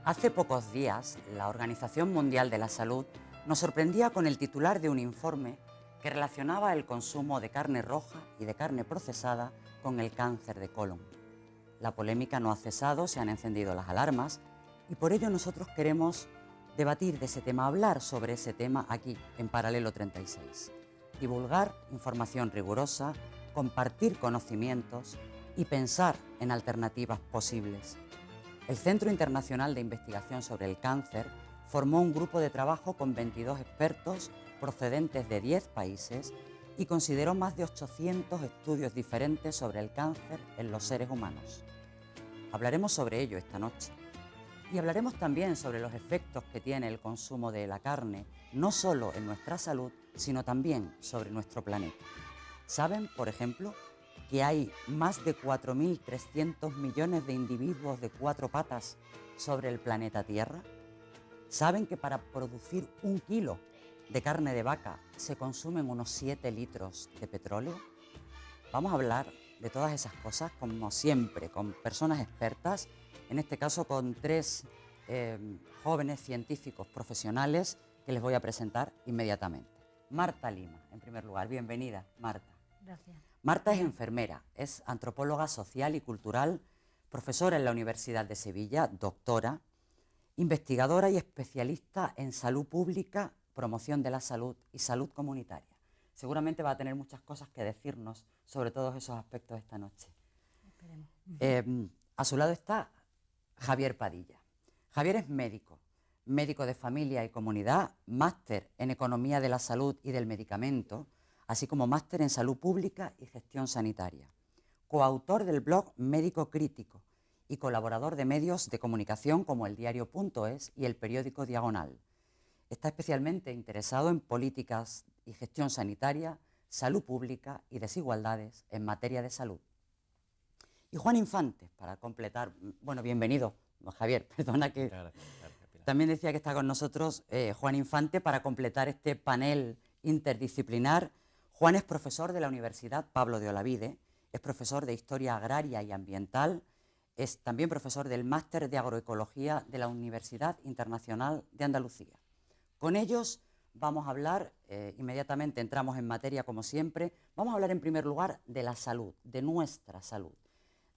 Hace pocos días, la Organización Mundial de la Salud nos sorprendía con el titular de un informe que relacionaba el consumo de carne roja y de carne procesada con el cáncer de colon. La polémica no ha cesado, se han encendido las alarmas y por ello nosotros queremos debatir de ese tema, hablar sobre ese tema aquí, en Paralelo 36. Divulgar información rigurosa, compartir conocimientos y pensar en alternativas posibles. El Centro Internacional de Investigación sobre el Cáncer formó un grupo de trabajo con 22 expertos procedentes de 10 países y consideró más de 800 estudios diferentes sobre el cáncer en los seres humanos. Hablaremos sobre ello esta noche y hablaremos también sobre los efectos que tiene el consumo de la carne, no solo en nuestra salud, sino también sobre nuestro planeta. ¿Saben, por ejemplo, que hay más de 4.300 millones de individuos de 4 patas sobre el planeta Tierra? ¿Saben que para producir 1 kilo de carne de vaca se consumen unos 7 litros de petróleo? Vamos a hablar de todas esas cosas, como siempre, con personas expertas, en este caso con 3 jóvenes científicos profesionales que les voy a presentar inmediatamente. Marta Lima, en primer lugar. Bienvenida, Marta. Gracias. Marta es enfermera, es antropóloga social y cultural, profesora en la Universidad de Sevilla, doctora, investigadora y especialista en salud pública, promoción de la salud y salud comunitaria. Seguramente va a tener muchas cosas que decirnos sobre todos esos aspectos esta noche. Esperemos. A su lado está Javier Padilla. Javier es médico, médico de familia y comunidad, máster en economía de la salud y del medicamento, así como máster en salud pública y gestión sanitaria. Coautor del blog Médico Crítico y colaborador de medios de comunicación como el diario.es y el periódico Diagonal. Está especialmente interesado en políticas y gestión sanitaria, salud pública y desigualdades en materia de salud. Y Juan Infante, para completar, bueno, bienvenido, Javier, perdona que... Gracias, Pilar. También decía que está con nosotros Juan Infante para completar este panel interdisciplinar. Juan es profesor de la Universidad Pablo de Olavide, es profesor de Historia Agraria y Ambiental, es también profesor del Máster de Agroecología de la Universidad Internacional de Andalucía. Con ellos vamos a hablar, inmediatamente entramos en materia como siempre, vamos a hablar en primer lugar de la salud, de nuestra salud,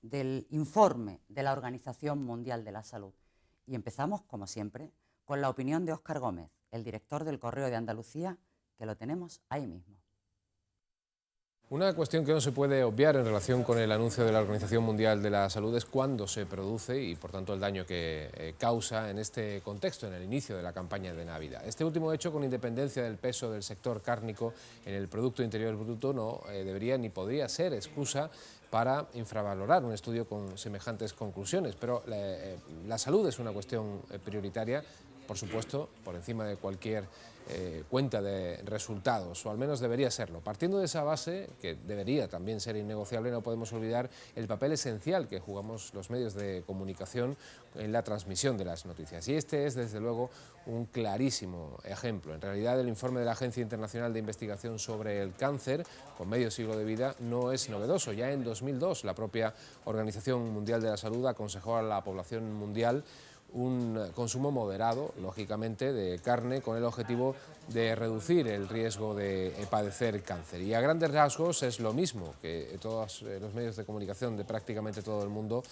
del informe de la Organización Mundial de la Salud. Y empezamos, como siempre, con la opinión de Óscar Gómez, el director del Correo de Andalucía, que lo tenemos ahí mismo. Una cuestión que no se puede obviar en relación con el anuncio de la Organización Mundial de la Salud es cuándo se produce y, por tanto, el daño que causa en este contexto, en el inicio de la campaña de Navidad. Este último hecho, con independencia del peso del sector cárnico en el Producto Interior Bruto, no debería ni podría ser excusa para infravalorar un estudio con semejantes conclusiones, pero la salud es una cuestión prioritaria, por supuesto, por encima de cualquier cuenta de resultados, o al menos debería serlo. Partiendo de esa base, que debería también ser innegociable, no podemos olvidar el papel esencial que jugamos los medios de comunicación en la transmisión de las noticias. Y este es, desde luego, un clarísimo ejemplo. En realidad, el informe de la Agencia Internacional de Investigación sobre el Cáncer, con medio siglo de vida, no es novedoso. Ya en 2002, la propia Organización Mundial de la Salud aconsejó a la población mundial un consumo moderado, lógicamente, de carne con el objetivo de reducir el riesgo de padecer cáncer. Y a grandes rasgos es lo mismo que todos los medios de comunicación de prácticamente todo el mundo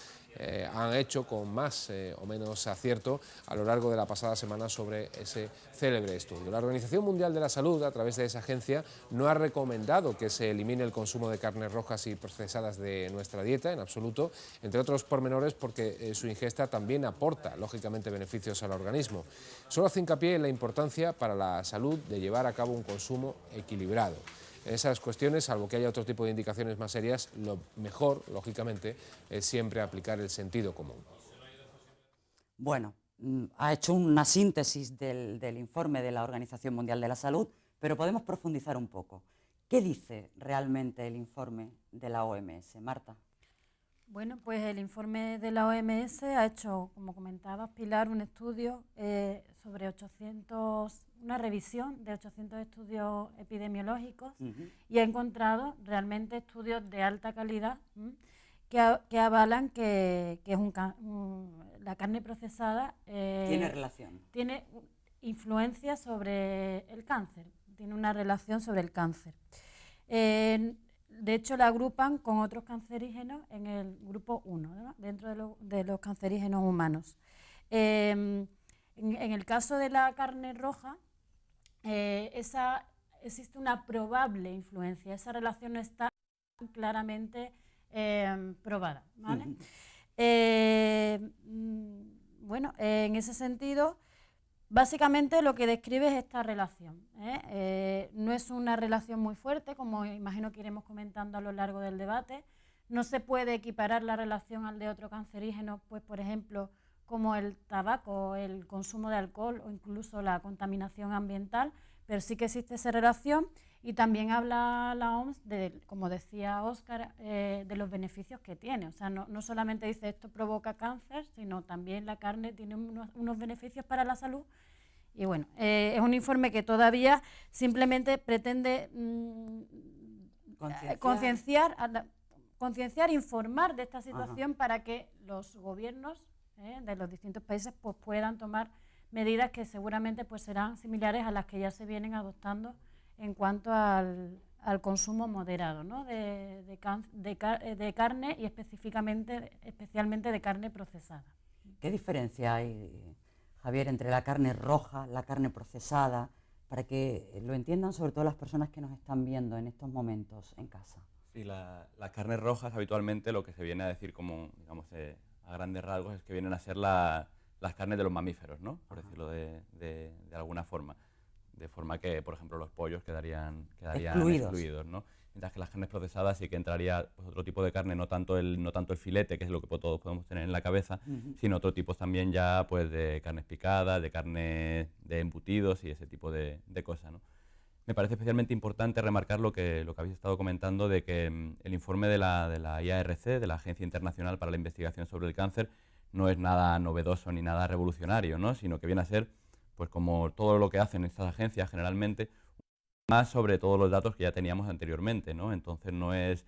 han hecho con más o menos acierto a lo largo de la pasada semana sobre ese célebre estudio. La Organización Mundial de la Salud, a través de esa agencia, no ha recomendado que se elimine el consumo de carnes rojas y procesadas de nuestra dieta, en absoluto, entre otros pormenores porque su ingesta también aporta, lógicamente, beneficios al organismo. Solo hace hincapié en la importancia para la salud de llevar a cabo un consumo equilibrado. En esas cuestiones, salvo que haya otro tipo de indicaciones más serias, lo mejor, lógicamente, es siempre aplicar el sentido común. Bueno, ha hecho una síntesis del informe de la Organización Mundial de la Salud, pero podemos profundizar un poco. ¿Qué dice realmente el informe de la OMS, Marta? Bueno, pues el informe de la OMS ha hecho, como comentabas, Pilar, un estudio sobre una revisión de 800 estudios epidemiológicos y ha encontrado realmente estudios de alta calidad que avalan que es la carne procesada ¿Tiene relación? Tiene influencia sobre el cáncer, tiene una relación sobre el cáncer. De hecho, la agrupan con otros cancerígenos en el grupo 1, ¿no? Dentro de los cancerígenos humanos. En el caso de la carne roja, existe una probable influencia, esa relación no está claramente probada, ¿vale? Bueno, en ese sentido, básicamente lo que describe es esta relación, no es una relación muy fuerte, como imagino que iremos comentando a lo largo del debate. No se puede equiparar la relación al de otro cancerígeno, pues por ejemplo, como el tabaco, el consumo de alcohol o incluso la contaminación ambiental, pero sí que existe esa relación. Y también habla la OMS, como decía Óscar, de los beneficios que tiene. O sea, no solamente dice esto provoca cáncer, sino también la carne tiene unos beneficios para la salud. Y bueno, es un informe que todavía simplemente pretende concienciar, informar de esta situación para que los gobiernos de los distintos países pues, puedan tomar medidas que seguramente pues, serán similares a las que ya se vienen adoptando en cuanto al consumo moderado, ¿no? de carne y especialmente de carne procesada. ¿Qué diferencia hay, Javier, entre la carne roja, la carne procesada, para que lo entiendan sobre todo las personas que nos están viendo en estos momentos en casa? Sí, la carne roja es habitualmente lo que se viene a decir como, digamos, a grandes rasgos, es que vienen a ser las carnes de los mamíferos, ¿no? Por decirlo de alguna forma. De forma que, por ejemplo, los pollos quedarían excluidos, ¿no? Mientras que las carnes procesadas sí que entraría pues, otro tipo de carne, no tanto el filete, que es lo que todos podemos tener en la cabeza, sino otro tipo también ya pues, de carnes picadas, de carne de embutidos y ese tipo de cosas, ¿no? Me parece especialmente importante remarcar lo que habéis estado comentando de que el informe de la IARC, de la Agencia Internacional para la Investigación sobre el Cáncer, no es nada novedoso ni nada revolucionario, ¿no? Sino que viene a ser pues como todo lo que hacen estas agencias generalmente, más sobre todos los datos que ya teníamos anteriormente, ¿no? Entonces no es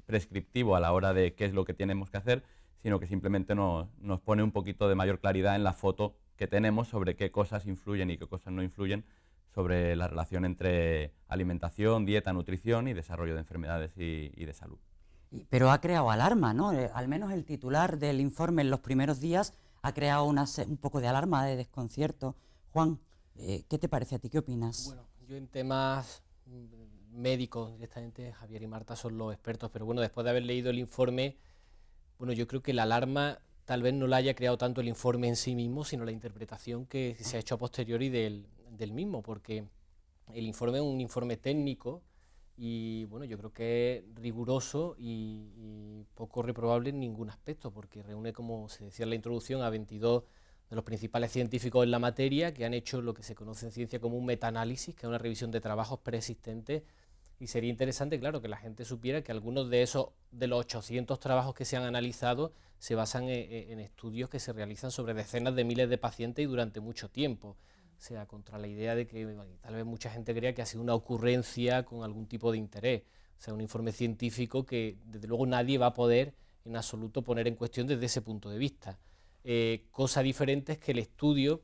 prescriptivo a la hora de qué es lo que tenemos que hacer, sino que simplemente nos pone un poquito de mayor claridad en la foto que tenemos sobre qué cosas influyen y qué cosas no influyen sobre la relación entre alimentación, dieta, nutrición y desarrollo de enfermedades y de salud. Pero ha creado alarma, ¿no? Al menos el titular del informe en los primeros días ha creado un poco de alarma, de desconcierto. Juan, ¿qué te parece a ti? ¿Qué opinas? Bueno, yo en temas médicos directamente, Javier y Marta son los expertos, pero bueno, después de haber leído el informe, bueno, yo creo que la alarma tal vez no la haya creado tanto el informe en sí mismo, sino la interpretación que se ha hecho a posteriori del mismo, porque el informe es un informe técnico y bueno, yo creo que es riguroso y poco reprobable en ningún aspecto, porque reúne, como se decía en la introducción, a 22 de los principales científicos en la materia que han hecho lo que se conoce en ciencia como un metaanálisis, que es una revisión de trabajos preexistentes, y sería interesante, claro, que la gente supiera que algunos de los 800 trabajos que se han analizado se basan en estudios que se realizan sobre decenas de miles de pacientes y durante mucho tiempo. O sea, contra la idea de que tal vez mucha gente crea que ha sido una ocurrencia con algún tipo de interés. O sea, un informe científico que desde luego nadie va a poder en absoluto poner en cuestión desde ese punto de vista. Cosa diferente es que el estudio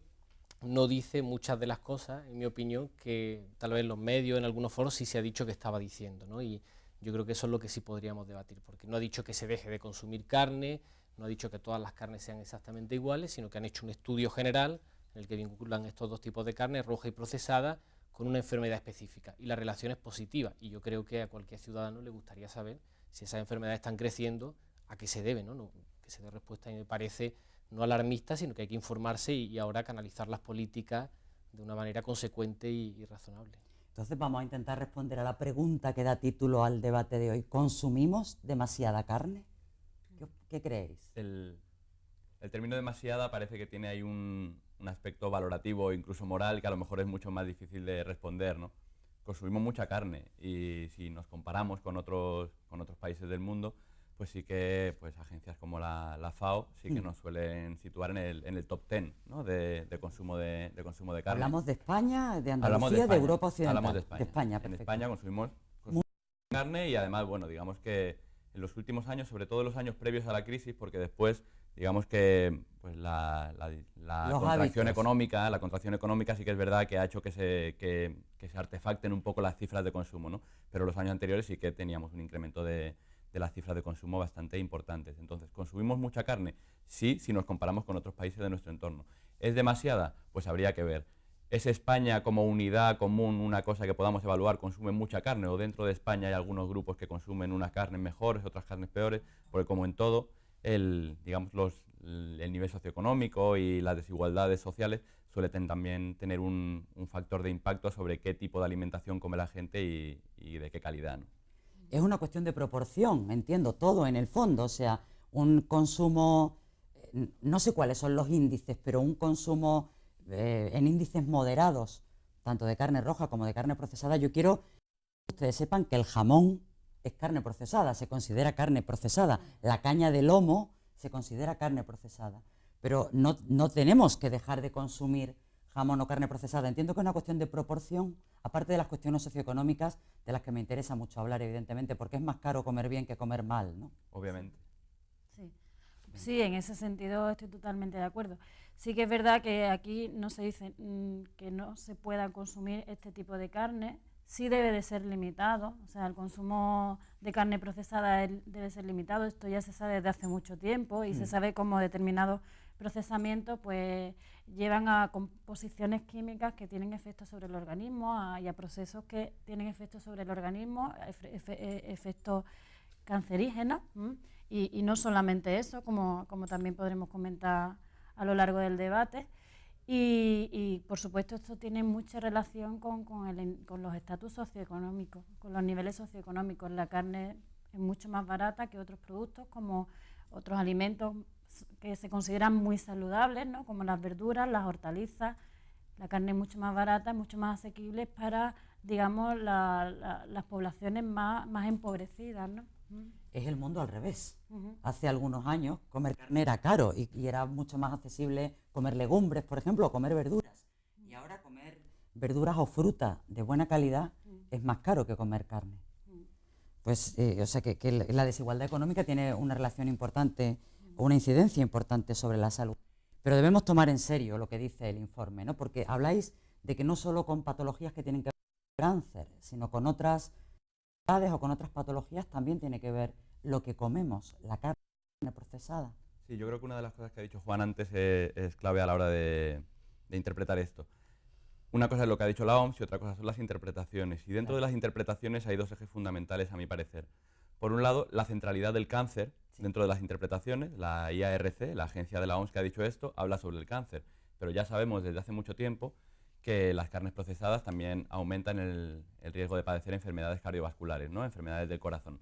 no dice muchas de las cosas, en mi opinión, que tal vez en los medios, en algunos foros, sí se ha dicho que estaba diciendo, ¿no? Y yo creo que eso es lo que sí podríamos debatir, porque no ha dicho que se deje de consumir carne, no ha dicho que todas las carnes sean exactamente iguales, sino que han hecho un estudio general en el que vinculan estos dos tipos de carne, roja y procesada, con una enfermedad específica. Y la relación es positiva, y yo creo que a cualquier ciudadano le gustaría saber si esas enfermedades están creciendo, a qué se debe, ¿no? Que se dé respuesta, y me parece no alarmista, sino que hay que informarse y ahora canalizar las políticas de una manera consecuente y razonable. Entonces vamos a intentar responder a la pregunta que da título al debate de hoy. ¿Consumimos demasiada carne? ¿Qué creéis? El término demasiada parece que tiene ahí un aspecto valorativo, incluso moral, que a lo mejor es mucho más difícil de responder, ¿no? Consumimos mucha carne y si nos comparamos con otros países del mundo, pues sí que pues, agencias como la FAO sí que nos suelen situar en el top 10, ¿no? de consumo de carne. ¿Hablamos de España, de Andalucía, de Europa Occidental? Hablamos de España. De España, perfecto. En España consumimos carne y además, bueno, digamos que en los últimos años, sobre todo en los años previos a la crisis, porque después, digamos que pues la contracción económica, sí que es verdad que ha hecho que se artefacten un poco las cifras de consumo, ¿no? Pero los años anteriores sí que teníamos un incremento de las cifras de consumo bastante importantes. Entonces, ¿consumimos mucha carne? Sí, si nos comparamos con otros países de nuestro entorno. ¿Es demasiada? Pues habría que ver. ¿Es España como unidad común una cosa que podamos evaluar? ¿Consume mucha carne? ¿O dentro de España hay algunos grupos que consumen unas carnes mejores, otras carnes peores? Porque como en todo, digamos, el nivel socioeconómico y las desigualdades sociales suelen también tener un factor de impacto sobre qué tipo de alimentación come la gente y de qué calidad, ¿no? Es una cuestión de proporción, entiendo, todo en el fondo, o sea, un consumo, no sé cuáles son los índices, pero un consumo en índices moderados, tanto de carne roja como de carne procesada. Yo quiero que ustedes sepan que el jamón es carne procesada, se considera carne procesada, la caña de lomo se considera carne procesada, pero no tenemos que dejar de consumir jamón o carne procesada. Entiendo que es una cuestión de proporción, aparte de las cuestiones socioeconómicas, de las que me interesa mucho hablar, evidentemente, porque es más caro comer bien que comer mal, ¿no? Obviamente. Sí, en ese sentido estoy totalmente de acuerdo. Sí que es verdad que aquí no se dice que no se pueda consumir este tipo de carne, sí debe de ser limitado, o sea, el consumo de carne procesada debe ser limitado, esto ya se sabe desde hace mucho tiempo y se sabe cómo determinados procesamientos pues llevan a composiciones químicas que tienen efectos sobre el organismo y a procesos que tienen efectos sobre el organismo, efectos cancerígenos, y no solamente eso, como también podremos comentar a lo largo del debate. Y por supuesto esto tiene mucha relación con los estatus socioeconómicos, con los niveles socioeconómicos. La carne es mucho más barata que otros productos, como otros alimentos que se consideran muy saludables, ¿no? Como las verduras, las hortalizas. La carne es mucho más barata, mucho más asequible para, digamos, las poblaciones más empobrecidas, ¿no? Es el mundo al revés. Hace algunos años comer carne era caro y era mucho más accesible comer legumbres, por ejemplo, o comer verduras. Y ahora comer verduras o fruta de buena calidad es más caro que comer carne. Pues, o sea que la desigualdad económica tiene una relación importante, o una incidencia importante sobre la salud. Pero debemos tomar en serio lo que dice el informe, ¿no? Porque habláis de que no solo con patologías que tienen que ver con cáncer, sino con otras o con otras patologías también tiene que ver lo que comemos, la carne procesada. Sí, yo creo que una de las cosas que ha dicho Juan antes es clave a la hora de interpretar esto. Una cosa es lo que ha dicho la OMS y otra cosa son las interpretaciones. Y dentro de las interpretaciones hay dos ejes fundamentales, a mi parecer. Por un lado, la centralidad del cáncer dentro de las interpretaciones. La IARC, la agencia de la OMS que ha dicho esto, habla sobre el cáncer. Pero ya sabemos desde hace mucho tiempo que las carnes procesadas también aumentan el riesgo de padecer enfermedades cardiovasculares, ¿no? Enfermedades del corazón.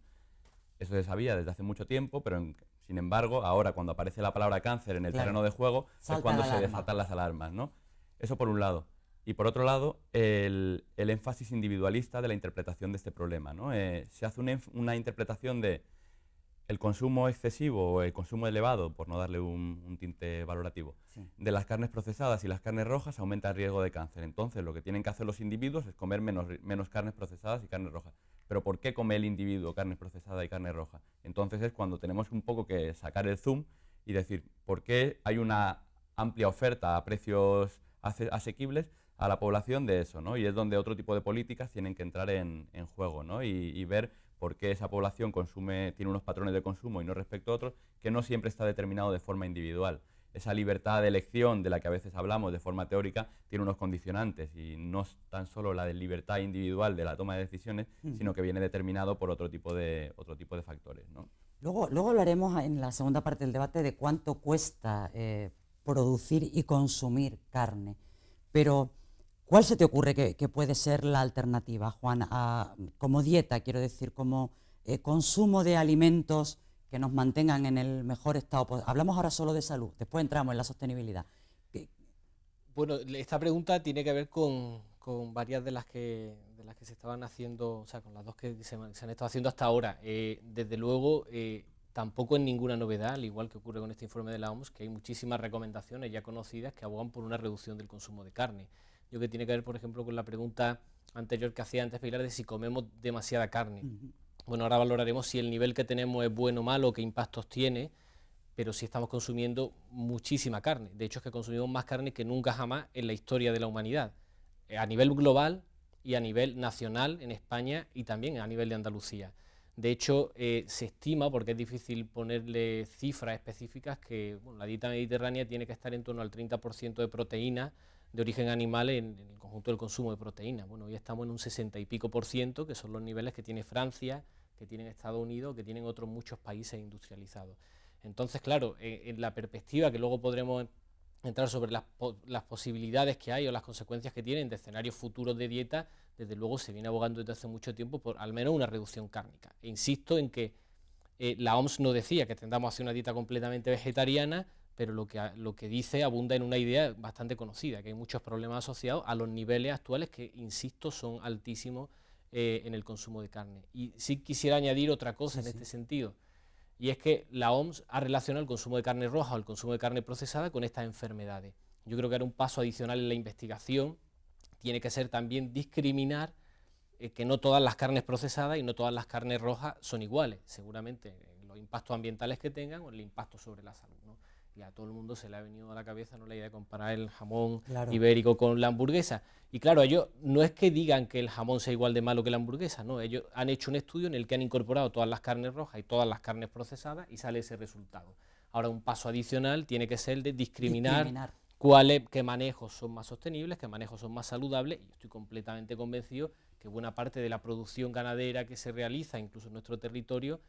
Eso se sabía desde hace mucho tiempo, pero sin embargo, ahora cuando aparece la palabra cáncer en el terreno de juego, es cuando se desatan las alarmas, ¿no? Eso por un lado. Y por otro lado, el énfasis individualista de la interpretación de este problema, ¿no? Se hace una interpretación de el consumo excesivo o el consumo elevado, por no darle un tinte valorativo, de las carnes procesadas y las carnes rojas aumenta el riesgo de cáncer. Entonces, lo que tienen que hacer los individuos es comer menos carnes procesadas y carnes rojas. ¿Pero por qué come el individuo carne procesada y carne roja? Entonces es cuando tenemos un poco que sacar el zoom y decir, ¿por qué hay una amplia oferta a precios asequibles a la población de eso, ¿no? Y es donde otro tipo de políticas tienen que entrar en juego, ¿no? Y ver por qué esa población tiene unos patrones de consumo y no respecto a otros, que no siempre está determinado de forma individual. Esa libertad de elección de la que a veces hablamos de forma teórica tiene unos condicionantes y no es tan solo la de libertad individual de la toma de decisiones, sino que viene determinado por otro tipo de factores, ¿no? Luego hablaremos en la segunda parte del debate de cuánto cuesta producir y consumir carne. Pero, ¿cuál se te ocurre que puede ser la alternativa, Juan, como dieta, quiero decir, como consumo de alimentos que nos mantengan en el mejor estado posible? Hablamos ahora solo de salud, después entramos en la sostenibilidad. Bueno, esta pregunta tiene que ver con varias de las que se estaban haciendo, o sea, con las dos que se han estado haciendo hasta ahora. Desde luego, tampoco es ninguna novedad, al igual que ocurre con este informe de la OMS, que hay muchísimas recomendaciones ya conocidas que abogan por una reducción del consumo de carne. Yo que tiene que ver, por ejemplo, con la pregunta anterior que hacía antes Pilar de si comemos demasiada carne. bueno, ahora valoraremos si el nivel que tenemos es bueno o malo, qué impactos tiene, pero sí estamos consumiendo muchísima carne. De hecho, es que consumimos más carne que nunca jamás en la historia de la humanidad, a nivel global y a nivel nacional en España y también a nivel de Andalucía. De hecho, se estima, porque es difícil ponerle cifras específicas, que bueno, la dieta mediterránea tiene que estar en torno al 30% de proteínas de origen animal en el conjunto del consumo de proteínas. Bueno, hoy estamos en un 60 y pico por ciento, que son los niveles que tiene Francia, que tienen Estados Unidos, que tienen otros muchos países industrializados. Entonces, claro, en la perspectiva que luego podremos entrar sobre las posibilidades que hay o las consecuencias que tienen de escenarios futuros de dieta, desde luego se viene abogando desde hace mucho tiempo por al menos una reducción cárnica. E insisto en que la OMS no decía que tendamos a hacer una dieta completamente vegetariana, pero lo que dice abunda en una idea bastante conocida, que hay muchos problemas asociados a los niveles actuales que, insisto, son altísimos en el consumo de carne. Y sí quisiera añadir otra cosa en este sentido, y es que la OMS ha relacionado el consumo de carne roja o el consumo de carne procesada con estas enfermedades. Yo creo que era un paso adicional en la investigación, tiene que ser también discriminar que no todas las carnes procesadas y no todas las carnes rojas son iguales, seguramente los impactos ambientales que tengan o el impacto sobre la salud, ¿no? Y a todo el mundo se le ha venido a la cabeza, ¿no?, la idea de comparar el jamón ibérico con la hamburguesa. Y claro, ellos no es que digan que el jamón sea igual de malo que la hamburguesa, no, ellos han hecho un estudio en el que han incorporado todas las carnes rojas y todas las carnes procesadas y sale ese resultado. Ahora un paso adicional tiene que ser el de discriminar. Qué manejos son más sostenibles, qué manejos son más saludables, y yo estoy completamente convencido que buena parte de la producción ganadera que se realiza, incluso en nuestro territorio,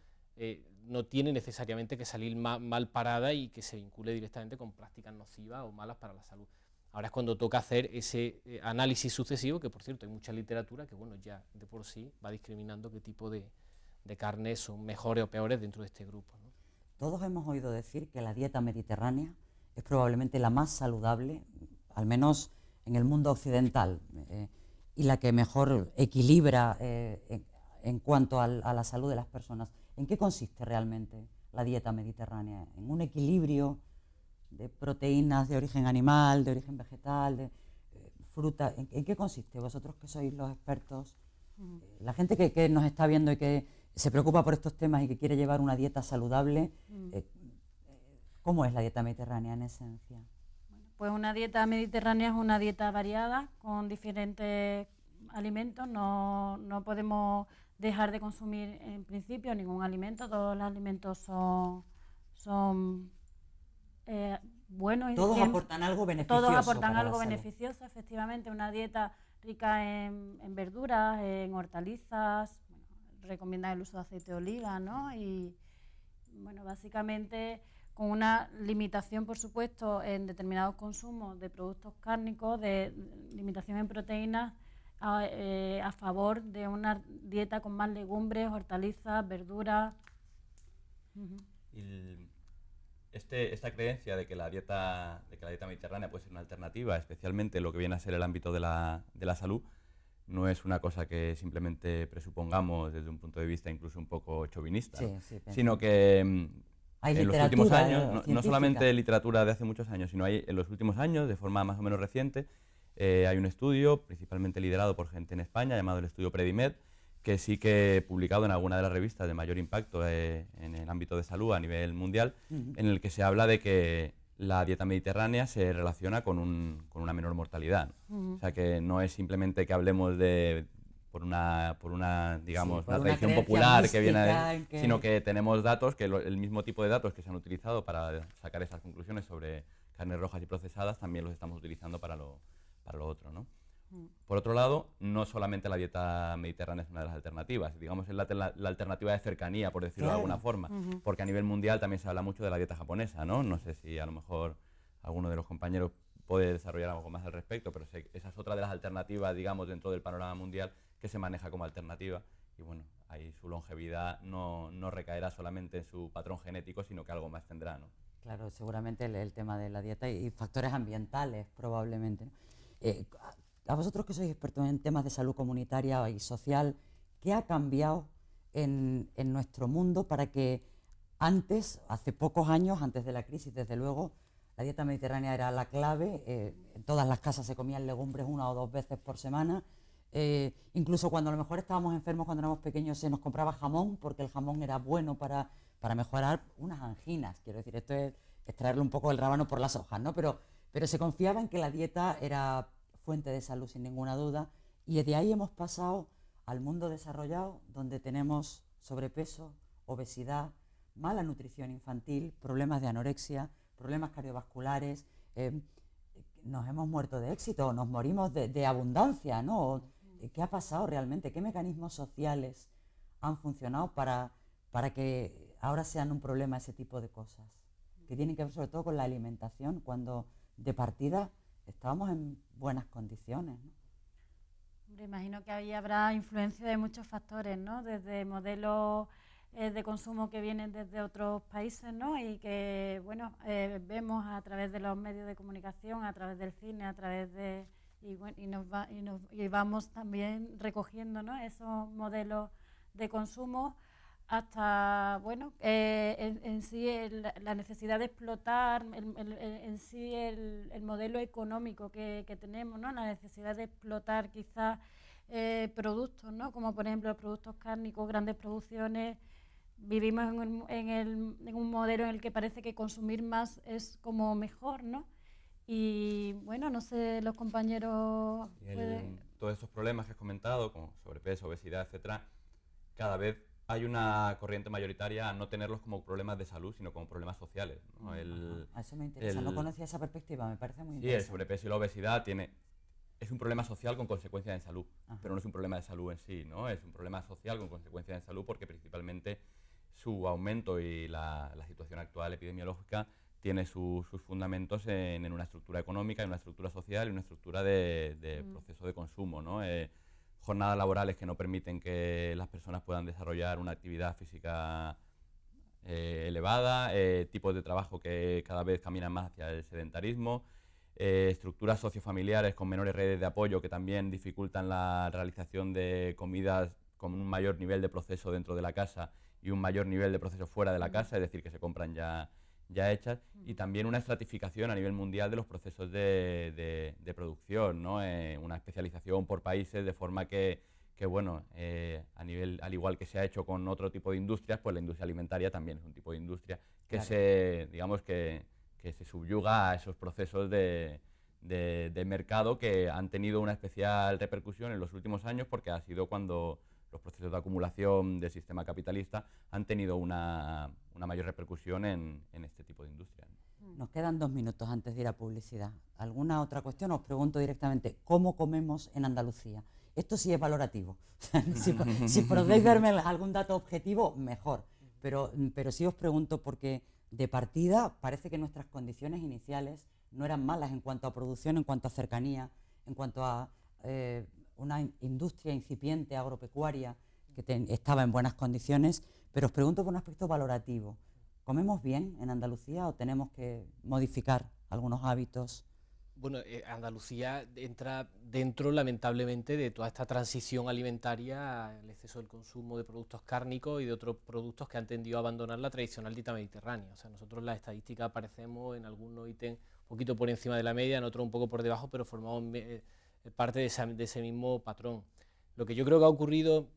no tiene necesariamente que salir mal parada y que se vincule directamente con prácticas nocivas o malas para la salud. Ahora es cuando toca hacer ese análisis sucesivo, que por cierto hay mucha literatura que bueno, ya de por sí va discriminando qué tipo de carnes son mejores o peores dentro de este grupo, ¿no? Todos hemos oído decir que la dieta mediterránea es probablemente la más saludable, al menos en el mundo occidental, y la que mejor equilibra en cuanto a la salud de las personas. ¿En qué consiste realmente la dieta mediterránea? ¿En un equilibrio de proteínas de origen animal, de origen vegetal, de fruta? ¿En qué consiste? Vosotros que sois los expertos, la gente que nos está viendo y que se preocupa por estos temas y que quiere llevar una dieta saludable, ¿cómo es la dieta mediterránea en esencia? Pues una dieta mediterránea es una dieta variada con diferentes alimentos. No podemos dejar de consumir en principio ningún alimento. Todos los alimentos son buenos. Y todos aportan algo beneficioso. Todos aportan algo beneficioso, efectivamente. Una dieta rica en verduras, en hortalizas. Recomienda el uso de aceite de oliva, ¿no? Y bueno, básicamente con una limitación, por supuesto, en determinados consumos de productos cárnicos, de limitación en proteínas, a favor de una dieta con más legumbres, hortalizas, verduras. Esta creencia de que la dieta mediterránea puede ser una alternativa, especialmente lo que viene a ser el ámbito de la salud, no es una cosa que simplemente presupongamos desde un punto de vista incluso un poco chauvinista, ¿no? Sino que en los últimos años, no solamente literatura de hace muchos años, sino en los últimos años, de forma más o menos reciente, hay un estudio principalmente liderado por gente en España llamado el estudio Predimed, que sí que publicado en alguna de las revistas de mayor impacto en el ámbito de salud a nivel mundial, en el que se habla de que la dieta mediterránea se relaciona con una menor mortalidad, ¿no? O sea, que no es simplemente que hablemos por una digamos, una tradición popular que viene sino que tenemos datos, que el mismo tipo de datos que se han utilizado para sacar esas conclusiones sobre carnes rojas y procesadas también los estamos utilizando para lo otro, ¿no? Por otro lado, no solamente la dieta mediterránea es una de las alternativas, digamos, es la alternativa de cercanía, por decirlo de alguna forma, porque a nivel mundial también se habla mucho de la dieta japonesa, ¿no? No sé si a lo mejor alguno de los compañeros puede desarrollar algo más al respecto, pero esa es otra de las alternativas, digamos, dentro del panorama mundial que se maneja como alternativa, y bueno, ahí su longevidad no recaerá solamente en su patrón genético, sino que algo más tendrá, ¿no? Claro, seguramente el tema de la dieta y factores ambientales, probablemente, ¿no? A vosotros que sois expertos en temas de salud comunitaria y social, ¿qué ha cambiado en nuestro mundo para que antes, hace pocos años, antes de la crisis, desde luego, la dieta mediterránea era la clave? En todas las casas se comían legumbres 1 o 2 veces por semana, Incluso cuando a lo mejor estábamos enfermos cuando éramos pequeños se nos compraba jamón porque el jamón era bueno para mejorar unas anginas. Quiero decir, esto es extraerle un poco el rábano por las hojas, ¿no? Pero se confiaba en que la dieta era fuente de salud sin ninguna duda, y de ahí hemos pasado al mundo desarrollado, donde tenemos sobrepeso, obesidad, mala nutrición infantil, problemas de anorexia, problemas cardiovasculares. Nos hemos muerto de éxito, nos morimos de abundancia, ¿no? ¿Qué ha pasado realmente? ¿Qué mecanismos sociales han funcionado para que ahora sean un problema ese tipo de cosas? Que tienen que ver sobre todo con la alimentación, cuando de partida estábamos en buenas condiciones, ¿no? Hombre, imagino que ahí habrá influencia de muchos factores, ¿no? Desde modelos de consumo que vienen desde otros países, ¿no? Y que, bueno, vemos a través de los medios de comunicación, a través del cine, a través de... Y vamos también recogiendo, ¿no?, esos modelos de consumo hasta, bueno, en sí la necesidad de explotar, en sí el modelo económico que tenemos, ¿no?, la necesidad de explotar quizás productos, ¿no?, como por ejemplo los productos cárnicos, grandes producciones. Vivimos en un modelo en el que parece que consumir más es como mejor, ¿no? Y bueno, no sé, los compañeros... Todos estos problemas que has comentado, como sobrepeso, obesidad, etcétera, cada vez hay una corriente mayoritaria a no tenerlos como problemas de salud, sino como problemas sociales, ¿no? Eso me interesa, no conocía esa perspectiva, me parece muy Sí, interesante. el sobrepeso y la obesidad es un problema social con consecuencias en salud, Ajá. pero no es un problema de salud en sí, ¿no? Es un problema social con consecuencias en salud porque principalmente su aumento y la situación actual epidemiológica tiene sus fundamentos en una estructura económica, en una estructura social y una estructura de proceso de consumo, ¿no? Jornadas laborales que no permiten que las personas puedan desarrollar una actividad física elevada, tipos de trabajo que cada vez caminan más hacia el sedentarismo, estructuras sociofamiliares con menores redes de apoyo que también dificultan la realización de comidas con un mayor nivel de proceso dentro de la casa y un mayor nivel de proceso fuera de la casa, es decir, que se compran ya hechas, y también una estratificación a nivel mundial de los procesos de producción, ¿no? Una especialización por países, de forma que bueno, al igual que se ha hecho con otro tipo de industrias, pues la industria alimentaria también es un tipo de industria que Claro. que se subyuga a esos procesos de mercado que han tenido una especial repercusión en los últimos años, porque ha sido cuando los procesos de acumulación del sistema capitalista han tenido una mayor repercusión en este tipo de industria. Nos quedan 2 minutos antes de ir a publicidad. ¿Alguna otra cuestión? Os pregunto directamente, ¿cómo comemos en Andalucía? Esto sí es valorativo. Si podéis darme algún dato objetivo, mejor. Pero sí os pregunto porque de partida parece que nuestras condiciones iniciales no eran malas en cuanto a producción, en cuanto a cercanía, en cuanto a una industria incipiente agropecuaria que estaba en buenas condiciones, pero os pregunto por un aspecto valorativo. ¿Comemos bien en Andalucía o tenemos que modificar algunos hábitos? Bueno, Andalucía entra dentro, lamentablemente, de toda esta transición alimentaria, el exceso del consumo de productos cárnicos y de otros productos que han tendido a abandonar la tradicional dieta mediterránea. O sea, nosotros en las estadísticas aparecemos en algunos ítems un poquito por encima de la media, en otros un poco por debajo, pero formamos parte de ese mismo patrón. Lo que yo creo que ha ocurrido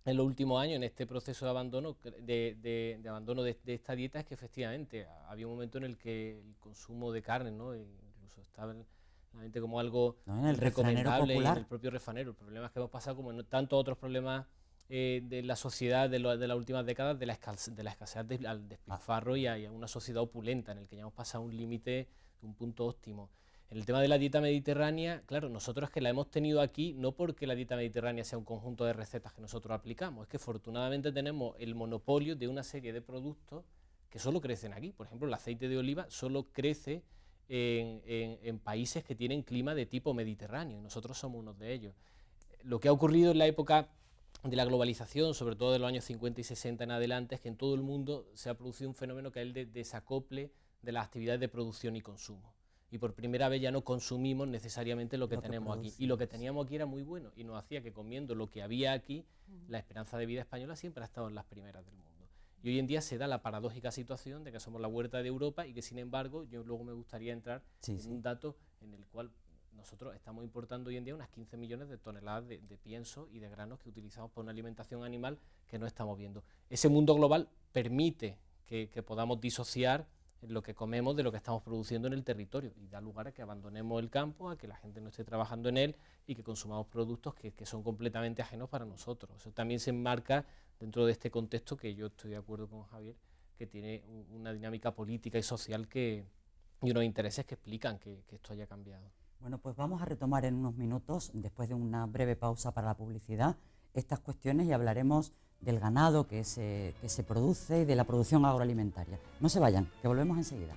en los últimos años en este proceso de abandono de esta dieta es que efectivamente había un momento en el que el consumo de carne, ¿no?, incluso estaba en la mente como algo ¿No? En el refranero recomendable, y en popular. el propio refranero. El problema es que hemos pasado, como en tantos otros problemas de la sociedad de las últimas décadas, de la escasez al despilfarro y a una sociedad opulenta, en el que ya hemos pasado un límite, un punto óptimo. En el tema de la dieta mediterránea, claro, nosotros que la hemos tenido aquí, no porque la dieta mediterránea sea un conjunto de recetas que nosotros aplicamos, es que afortunadamente tenemos el monopolio de una serie de productos que solo crecen aquí. Por ejemplo, el aceite de oliva solo crece en países que tienen clima de tipo mediterráneo, y nosotros somos uno de ellos. Lo que ha ocurrido en la época de la globalización, sobre todo de los años 50 y 60 en adelante, es que en todo el mundo se ha producido un fenómeno que es el de desacople de las actividades de producción y consumo. Y por primera vez ya no consumimos necesariamente lo que tenemos aquí. Y lo que teníamos aquí era muy bueno y nos hacía que, comiendo lo que había aquí, la esperanza de vida española siempre ha estado en las primeras del mundo. Y hoy en día se da la paradójica situación de que somos la huerta de Europa y que, sin embargo, yo luego me gustaría entrar en un dato en el cual nosotros estamos importando hoy en día unas 15 millones de toneladas de pienso y de granos que utilizamos para una alimentación animal que no estamos viendo. Ese mundo global permite que podamos disociar lo que comemos de lo que estamos produciendo en el territorio y da lugar a que abandonemos el campo, a que la gente no esté trabajando en él y que consumamos productos que son completamente ajenos para nosotros. Eso también se enmarca dentro de este contexto que yo estoy de acuerdo con Javier, que tiene una dinámica política y social y unos intereses que explican que esto haya cambiado. Bueno, pues vamos a retomar en unos minutos, después de una breve pausa para la publicidad, estas cuestiones y hablaremos del ganado que se produce y de la producción agroalimentaria. No se vayan, que volvemos enseguida.